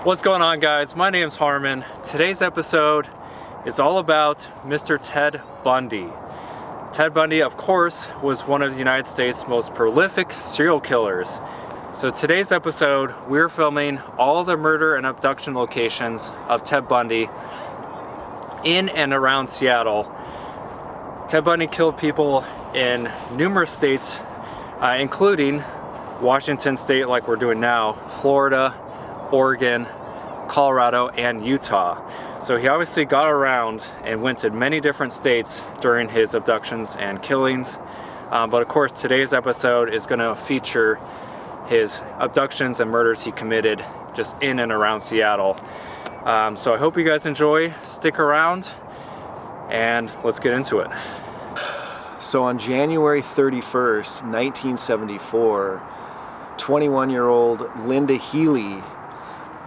What's going on, guys? My name's Harmon. Today's episode is all about Mr. Ted Bundy. Ted Bundy, of course, was one of the United States' most prolific serial killers. So today's episode, we're filming all the murder and abduction locations of Ted Bundy in and around Seattle. Ted Bundy killed people in numerous states, including Washington State, like we're doing now, Florida, Oregon, Colorado, and Utah. So he obviously got around and went to many different states during his abductions and killings. But of course, today's episode is going to feature his abductions and murders he committed just in and around Seattle. So I hope you guys enjoy. Stick around and let's get into it. So on January 31st, 1974, 21-year-old Linda Healey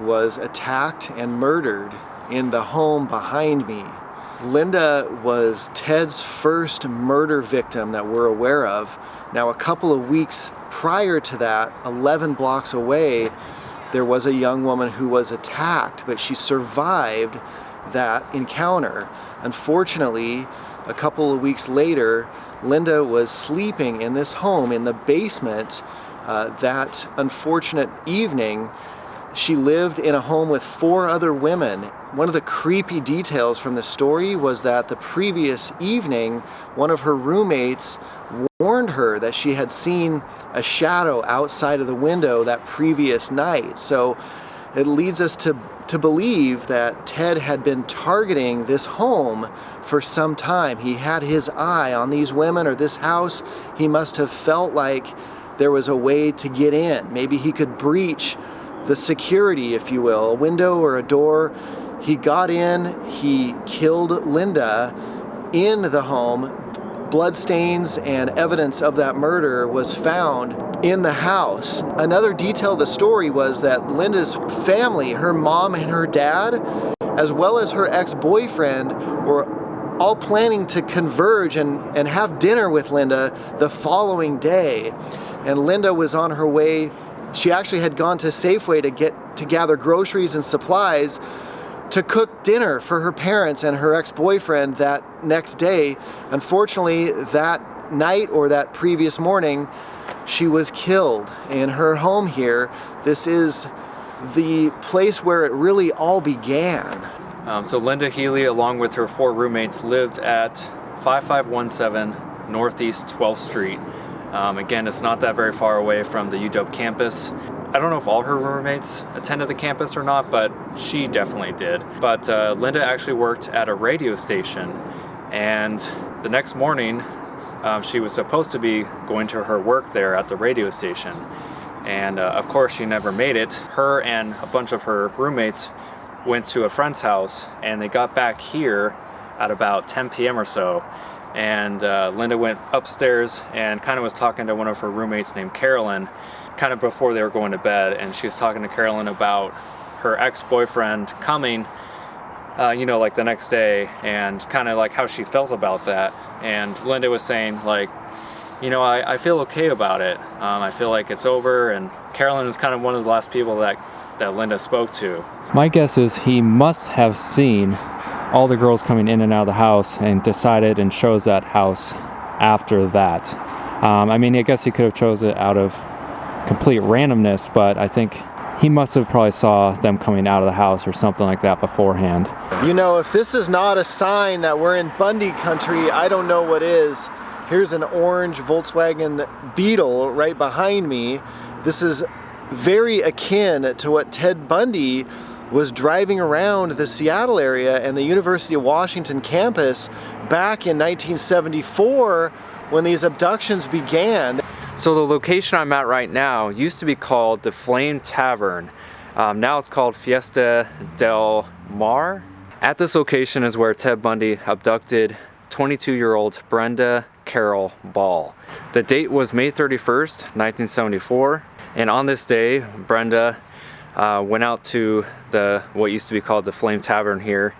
was attacked and murdered in the home behind me. Linda was Ted's first murder victim that we're aware of. Now, a couple of weeks prior to that, 11 blocks away, there was a young woman who was attacked, but she survived that encounter. Unfortunately, a couple of weeks later, Linda was sleeping in this home in the basement. That unfortunate evening, she lived in a home with 4 other women. One of the creepy details from the story was that the previous evening, one of her roommates warned her that she had seen a shadow outside of the window that previous night. So it leads us to believe that Ted had been targeting this home for some time. He had his eye on these women or this house. He must have felt like there was a way to get in. Maybe he could breach the security, if you will, a window or a door. He got in, he killed Linda in the home. Bloodstains and evidence of that murder was found in the house. Another detail of the story was that Linda's family, her mom and her dad, as well as her ex-boyfriend, were all planning to converge and have dinner with Linda the following day. And Linda was on her way. She actually had gone to Safeway to gather groceries and supplies to cook dinner for her parents and her ex-boyfriend that next day. Unfortunately, that night or that previous morning, she was killed in her home here. This is the place where it really all began. So Linda Healey, along with her 4 roommates, lived at 5517 Northeast 12th Street. Again, it's not that very far away from the UW campus. I don't know if all her roommates attended the campus or not, but she definitely did. But Linda actually worked at a radio station, and the next morning she was supposed to be going to her work there at the radio station. And of course she never made it. Her and a bunch of her roommates went to a friend's house, and they got back here at about 10 p.m. or so. And Linda went upstairs and kind of was talking to one of her roommates named Carolyn, kind of before they were going to bed. And she was talking to Carolyn about her ex-boyfriend coming, like the next day, and kind of like how she felt about that. And Linda was saying, like, I feel okay about it. I feel like it's over. And Carolyn was kind of one of the last people that Linda spoke to. My guess is he must have seen all the girls coming in and out of the house and decided and chose that house after that. I guess he could have chose it out of complete randomness, but I think he must have probably saw them coming out of the house or something like that beforehand. If this is not a sign that we're in Bundy country, I don't know what is. Here's an orange Volkswagen Beetle right behind me. This is very akin to what Ted Bundy was driving around the Seattle area and the University of Washington campus back in 1974 when these abductions began. So the location I'm at right now used to be called the Flame Tavern. Now it's called Fiesta del Mar. At this location is where Ted Bundy abducted 22-year-old Brenda Carol Ball. The date was May 31st, 1974, and on this day, Brenda went out to what used to be called the Flame Tavern here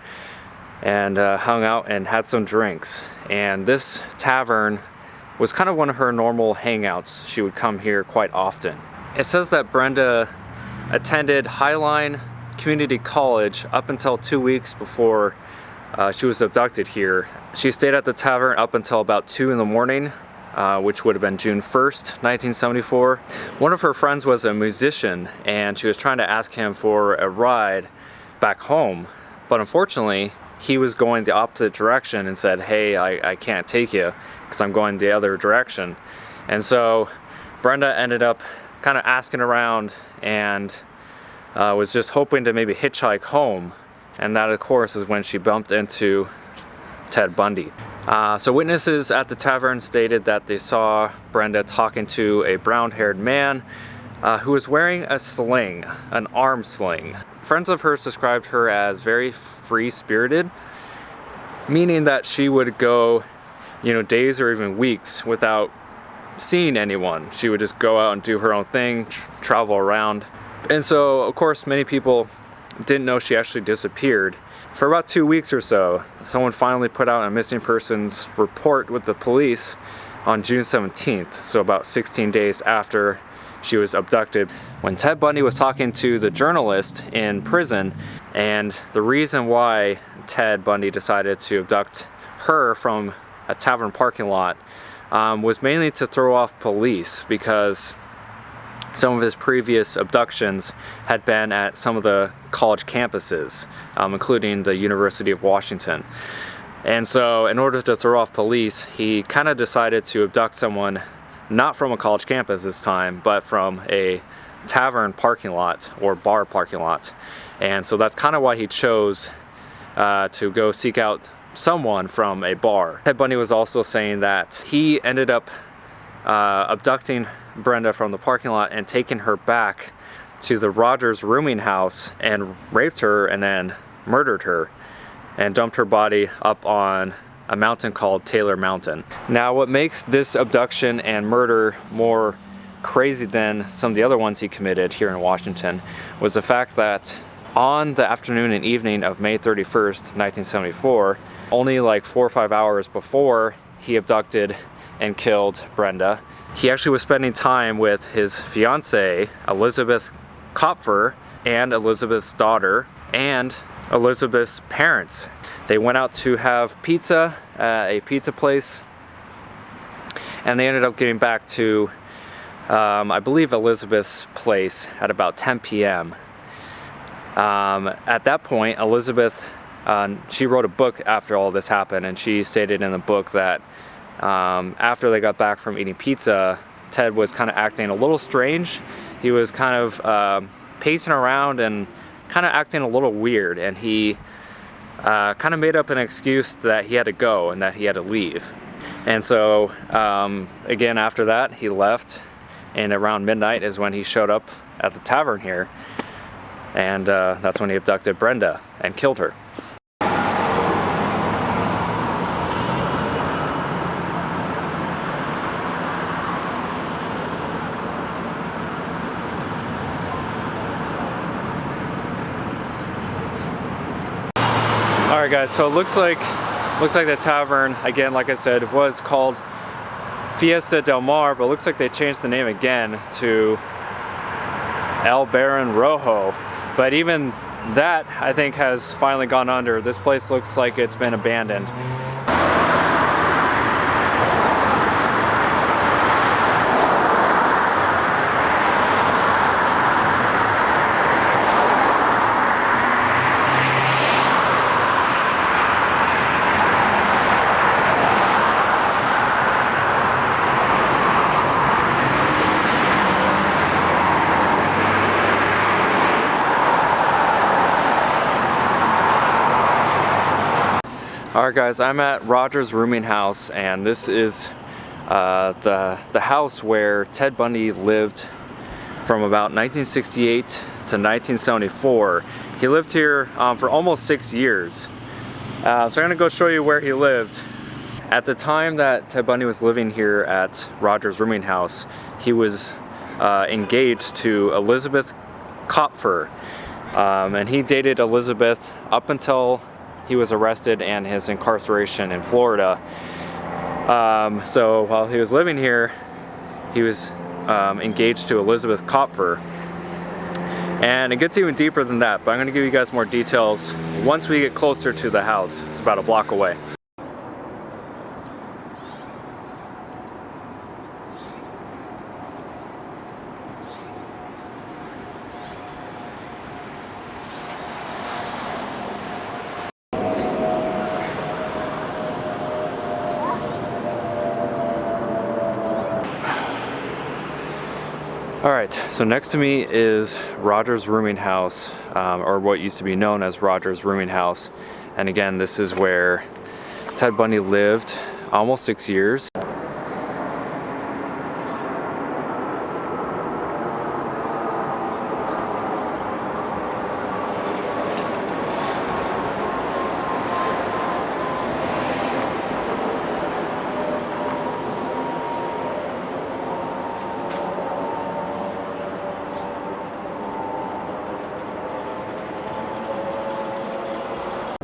and hung out and had some drinks. And this tavern was kind of one of her normal hangouts. She would come here quite often. It says that Brenda attended Highline Community College up until 2 weeks before she was abducted here. She stayed at the tavern up until about 2 in the morning, which would have been June 1st, 1974. One of her friends was a musician, and she was trying to ask him for a ride back home, but unfortunately, he was going the opposite direction and said, hey, I can't take you because I'm going the other direction. And so Brenda ended up kind of asking around and was just hoping to maybe hitchhike home. And that, of course, is when she bumped into Ted Bundy. So witnesses at the tavern stated that they saw Brenda talking to a brown-haired man who was wearing a sling, an arm sling. Friends of hers described her as very free-spirited, meaning that she would go, days or even weeks without seeing anyone. She would just go out and do her own thing, travel around. And so, of course, many people didn't know she actually disappeared. For about 2 weeks or so, someone finally put out a missing persons report with the police on June 17th, so about 16 days after she was abducted. When Ted Bundy was talking to the journalist in prison, and the reason why Ted Bundy decided to abduct her from a tavern parking lot was mainly to throw off police, because some of his previous abductions had been at some of the college campuses, including the University of Washington. And so in order to throw off police, he kind of decided to abduct someone not from a college campus this time, but from a tavern parking lot or bar parking lot. And so that's kind of why he chose to go seek out someone from a bar. Ted Bundy was also saying that he ended up abducting Brenda from the parking lot and taking her back to the Rogers rooming house and raped her and then murdered her and dumped her body up on a mountain called Taylor Mountain. Now, what makes this abduction and murder more crazy than some of the other ones he committed here in Washington was the fact that on the afternoon and evening of May 31st, 1974, only like 4 or 5 hours before he abducted and killed Brenda, he actually was spending time with his fiancée, Elizabeth Kopfer, and Elizabeth's daughter, and Elizabeth's parents. They went out to have pizza at a pizza place, and they ended up getting back to, I believe, Elizabeth's place at about 10 p.m. At that point, Elizabeth, she wrote a book after all this happened, and she stated in the book that after they got back from eating pizza, Ted was kind of acting a little strange. He was kind of pacing around and kind of acting a little weird, and he kind of made up an excuse that he had to go and that he had to leave. And so again, after that, he left, and around midnight is when he showed up at the tavern here, and that's when he abducted Brenda and killed her. Alright guys, so it looks like the tavern, again, like I said, was called Fiesta del Mar, but it looks like they changed the name again to El Baron Rojo. But even that, I think, has finally gone under. This place looks like it's been abandoned. Alright guys, I'm at Rogers Rooming House, and this is the house where Ted Bundy lived from about 1968 to 1974. He lived here for almost 6 years. So I'm gonna go show you where he lived. At the time that Ted Bundy was living here at Roger's rooming house, he was engaged to Elizabeth Kopfer, and he dated Elizabeth up until he was arrested and his incarceration in Florida. So while he was living here, he was engaged to Elizabeth Kopfer. And it gets even deeper than that, but I'm going to give you guys more details once we get closer to the house. It's about a block away. Alright, so next to me is Roger's rooming house, or what used to be known as Roger's rooming house. And again, this is where Ted Bundy lived almost 6 years.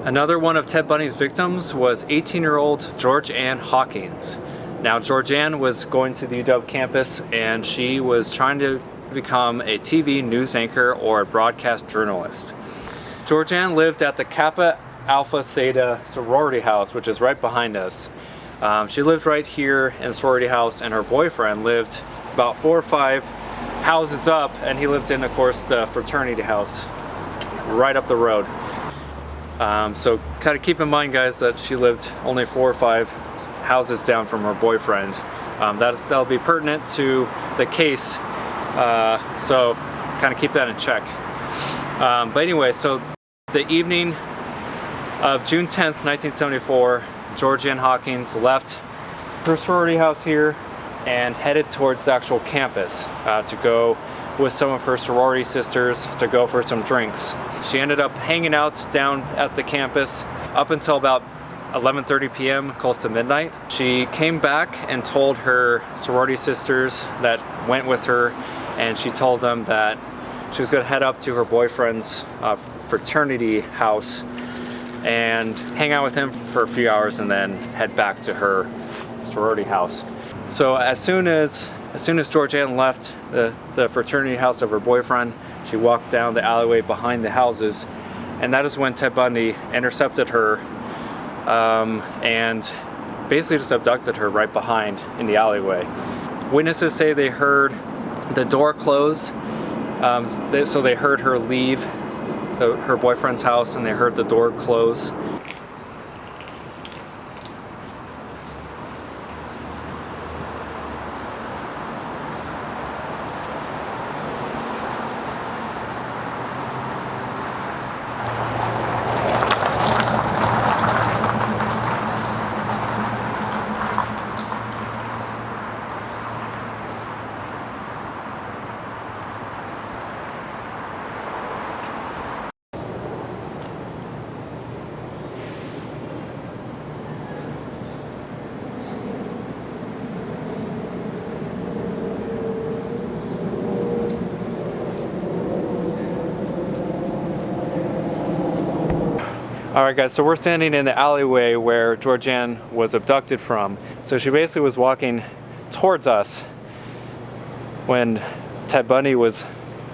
Another one of Ted Bundy's victims was 18-year-old George Ann Hawkins. Now, George Ann was going to the UW campus and she was trying to become a TV news anchor or a broadcast journalist. George Ann lived at the Kappa Alpha Theta sorority house, which is right behind us. She lived right here in the sorority house, and her boyfriend lived about 4 or 5 houses up, and he lived in, of course, the fraternity house right up the road. So kind of keep in mind, guys, that she lived only 4 or 5 houses down from her boyfriend. That'll be pertinent to the case, so kind of keep that in check. But anyway, so the evening of June 10th, 1974, George Ann Hawkins left her sorority house here and headed towards the actual campus to go with some of her sorority sisters to go for some drinks. She ended up hanging out down at the campus up until about 11:30 p.m., close to midnight. She came back and told her sorority sisters that went with her, and she told them that she was going to head up to her boyfriend's fraternity house and hang out with him for a few hours and then head back to her sorority house. So as soon as George Ann left the fraternity house of her boyfriend, she walked down the alleyway behind the houses, and that is when Ted Bundy intercepted her and basically just abducted her right behind in the alleyway. Witnesses say they heard the door close, so they heard her leave her boyfriend's house and they heard the door close. Alright guys, so we're standing in the alleyway where George Ann was abducted from. So she basically was walking towards us when Ted Bundy was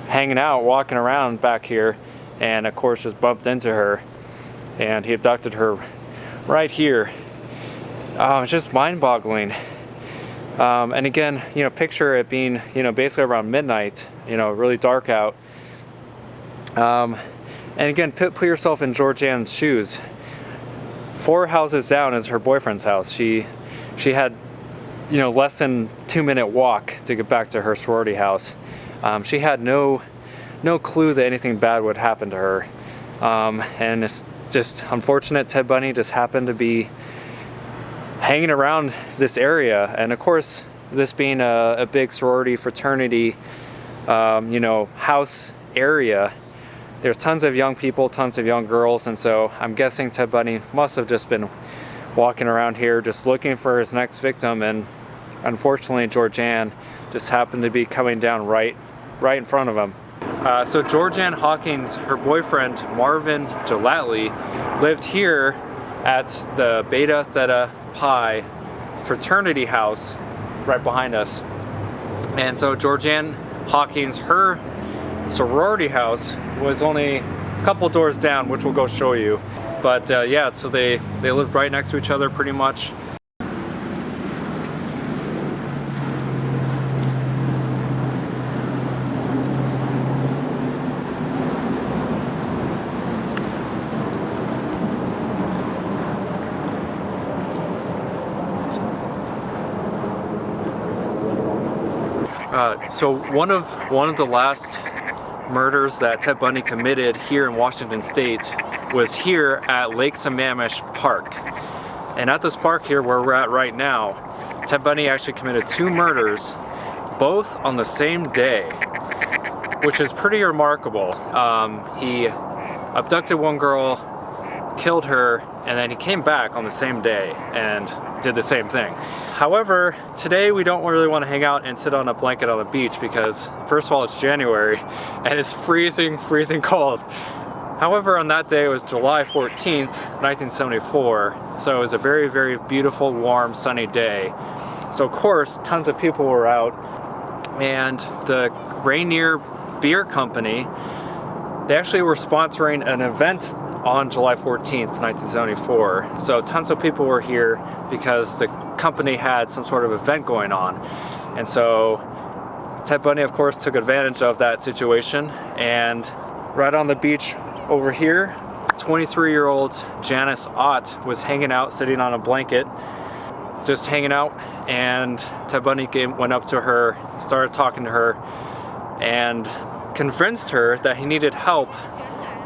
hanging out, walking around back here, and of course just bumped into her, and he abducted her right here. It's just mind-boggling. And again, picture it being, basically around midnight, really dark out. And again, put yourself in George Ann's shoes. 4 houses down is her boyfriend's house. She had, less than 2-minute walk to get back to her sorority house. She had no clue that anything bad would happen to her. And it's just unfortunate Ted Bundy just happened to be hanging around this area. And of course, this being a big sorority fraternity, house area, there's tons of young people, tons of young girls, and so I'm guessing Ted Bundy must have just been walking around here just looking for his next victim, and unfortunately Georgianne just happened to be coming down right in front of him. So Georgianne Hawkins, her boyfriend Marvin Gelattley, lived here at the Beta Theta Pi fraternity house right behind us. And so Georgianne Hawkins, her sorority house was only a couple doors down, which we'll go show you. But yeah, so they lived right next to each other pretty much. So one of the last murders that Ted Bundy committed here in Washington State was here at Lake Sammamish Park. And at this park here where we're at right now, Ted Bundy actually committed 2 murders, both on the same day, which is pretty remarkable. He abducted one girl, killed her, and then he came back on the same day and did the same thing. However, today we don't really want to hang out and sit on a blanket on the beach because, first of all, it's January and it's freezing cold. However, on that day, it was July 14th, 1974, so it was a very, very beautiful, warm, sunny day. So of course, tons of people were out, and the Rainier Beer Company, they actually were sponsoring an event on July 14th, 1974. So tons of people were here because the company had some sort of event going on. And so Ted Bundy, of course, took advantage of that situation, and right on the beach over here, 23-year-old Janice Ott was hanging out, sitting on a blanket, just hanging out, and Ted Bundy went up to her, started talking to her, and convinced her that he needed help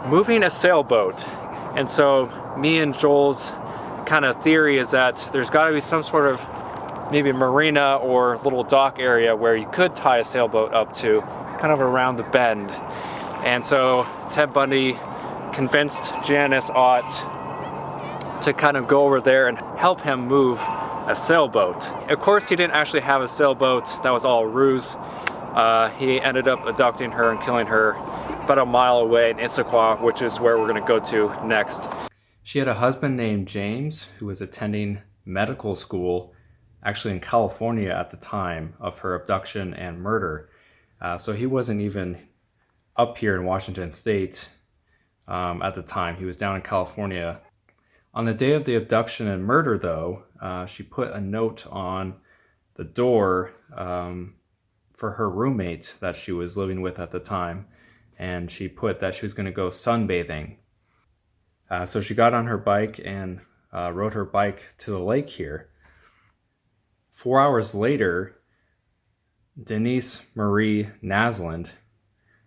moving a sailboat. And so me and Joel's kind of theory is that there's got to be some sort of maybe marina or little dock area where you could tie a sailboat up to, kind of around the bend. And so Ted Bundy convinced Janice Ott to kind of go over there and help him move a sailboat. Of course, he didn't actually have a sailboat. That was all a ruse. He ended up abducting her and killing her about a mile away in Issaquah, which is where we're going to go to next. She had a husband named James who was attending medical school, actually in California at the time of her abduction and murder. So he wasn't even up here in Washington State at the time. He was down in California. On the day of the abduction and murder, though, she put a note on the door for her roommate that she was living with at the time, and she put that she was going to go sunbathing. So she got on her bike and rode her bike to the lake here. 4 hours later, Denise Marie Naslund,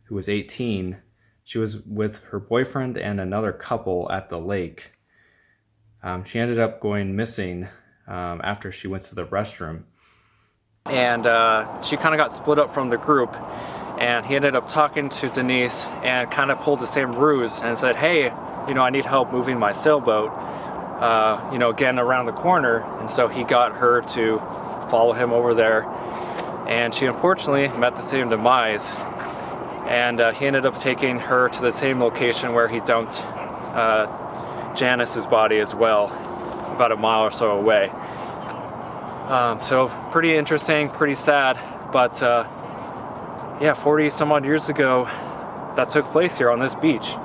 who was 18, she was with her boyfriend and another couple at the lake. She ended up going missing after she went to the restroom. And she kind of got split up from the group, and he ended up talking to Denise and kind of pulled the same ruse and said, hey, I need help moving my sailboat, again around the corner. And so he got her to follow him over there, and she unfortunately met the same demise. And he ended up taking her to the same location where he dumped Janice's body as well, about a mile or so away. So pretty interesting, pretty sad, but yeah, 40 some odd years ago that took place here on this beach.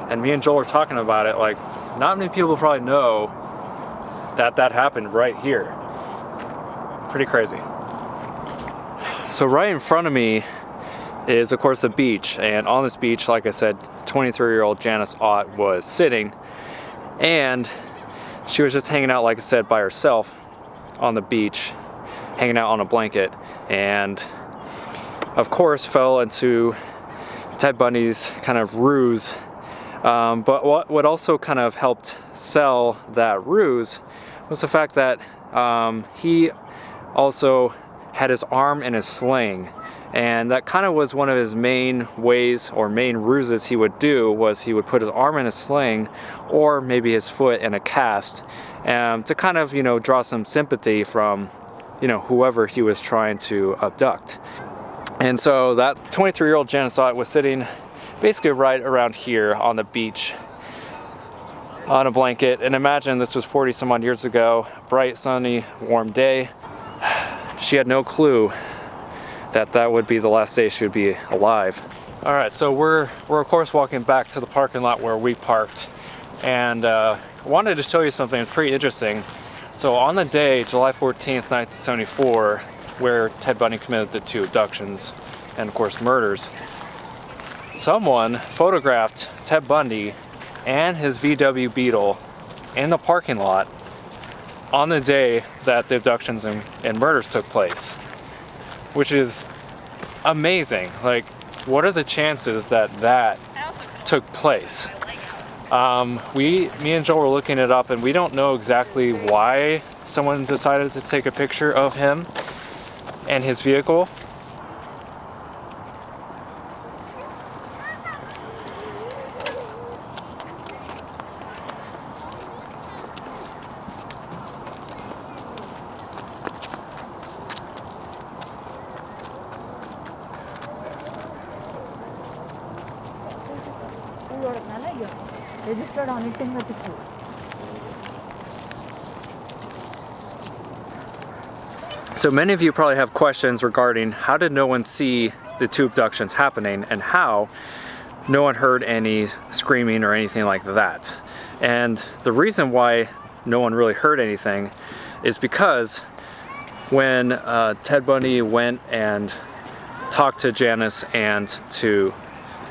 And me and Joel were talking about it, like, not many people probably know that that happened right here. Pretty crazy. So right in front of me is, of course, the beach, and on this beach, like I said, 23-year-old Janice Ott was sitting, and she was just hanging out, like I said, by herself on the beach, hanging out on a blanket, and of course fell into Ted Bundy's kind of ruse. But what also kind of helped sell that ruse was the fact that he also had his arm in a sling, and that kind of was one of his main ways or main ruses he would do, was he would put his arm in a sling or maybe his foot in a cast, to kind of, you know, draw some sympathy from, you know, whoever he was trying to abduct. And so that 23-year-old Janice Ott was sitting basically right around here on the beach on a blanket, and imagine this was 40 some odd years ago, bright, sunny, warm day. She had no clue that that would be the last day she would be alive. All right, so we're of course walking back to the parking lot where we parked, and wanted to show you something pretty interesting. So on the day, July 14th, 1974, where Ted Bundy committed the 2 abductions and of course murders, someone photographed Ted Bundy and his VW Beetle in the parking lot on the day that the abductions and murders took place, which is amazing. Like, what are the chances that that took place? Me and Joel were looking it up, and we don't know exactly why someone decided to take a picture of him and his vehicle. Registered on it in the picture. So many of you probably have questions regarding how did no one see the 2 abductions happening, and how no one heard any screaming or anything like that. And the reason why no one really heard anything is because when Ted Bundy went and talked to Janice and to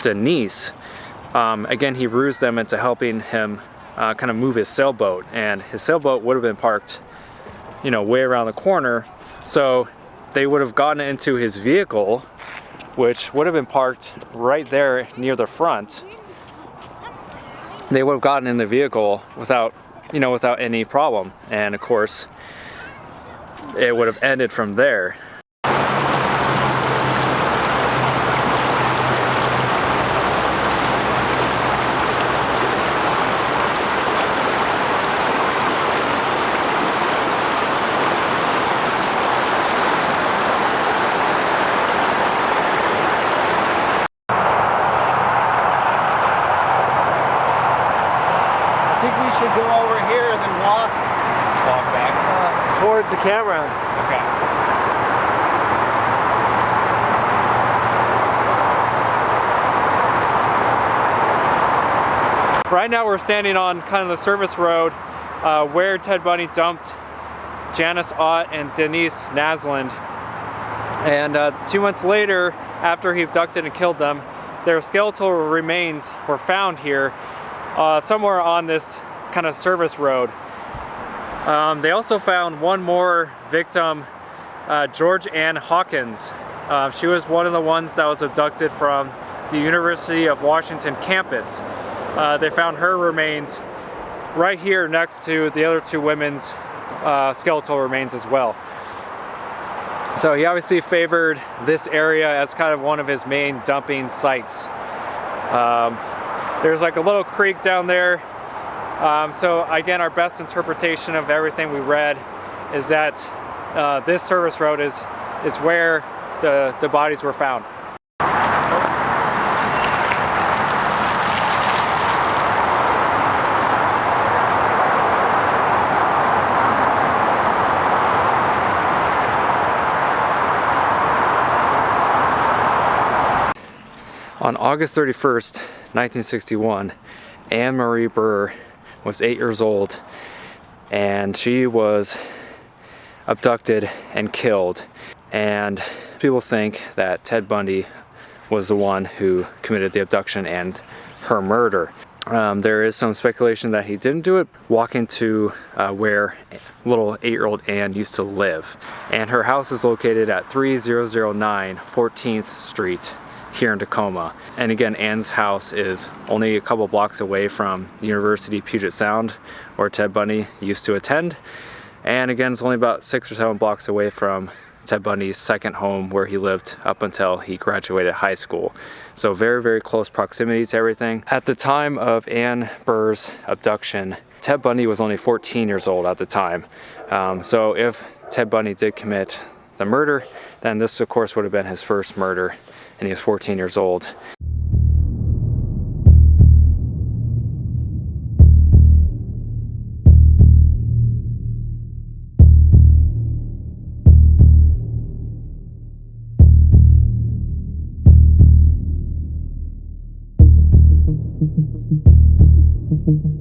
Denise, again, he rused them into helping him kind of move his sailboat, and his sailboat would have been parked, you know, way around the corner. So they would have gotten into his vehicle, which would have been parked right there near the front. They would have gotten in the vehicle without any problem, and of course, it would have ended from there. I think we should go over here and then walk back. Towards the camera. Okay. Right now we're standing on kind of the service road where Ted Bundy dumped Janice Ott and Denise Naslund. And 2 months later, after he abducted and killed them, their skeletal remains were found here somewhere on this kind of service road. They also found one more victim, George Ann Hawkins. She was one of the ones that was abducted from the University of Washington campus. They found her remains right here next to the other 2 women's skeletal remains as well. So he obviously favored this area as kind of one of his main dumping sites. There's like a little creek down there. So again, our best interpretation of everything we read is that this service road is where the bodies were found. On August 31st, 1961, Anne Marie Burr was 8 years old, and she was abducted and killed. And people think that Ted Bundy was the one who committed the abduction and her murder. There is some speculation that he didn't do it. Walking to where little 8-year-old Anne used to live, and her house is located at 3009 14th Street here in Tacoma. And again, Anne's house is only a couple blocks away from the University of Puget Sound, where Ted Bundy used to attend. And again, it's only about 6 or 7 blocks away from Ted Bundy's second home where he lived up until he graduated high school. So very, very close proximity to everything. At the time of Ann Burr's abduction, Ted Bundy was only 14 years old at the time. So if Ted Bundy did commit the murder, then this of course would have been his first murder, and he was 14 years old. Thank you.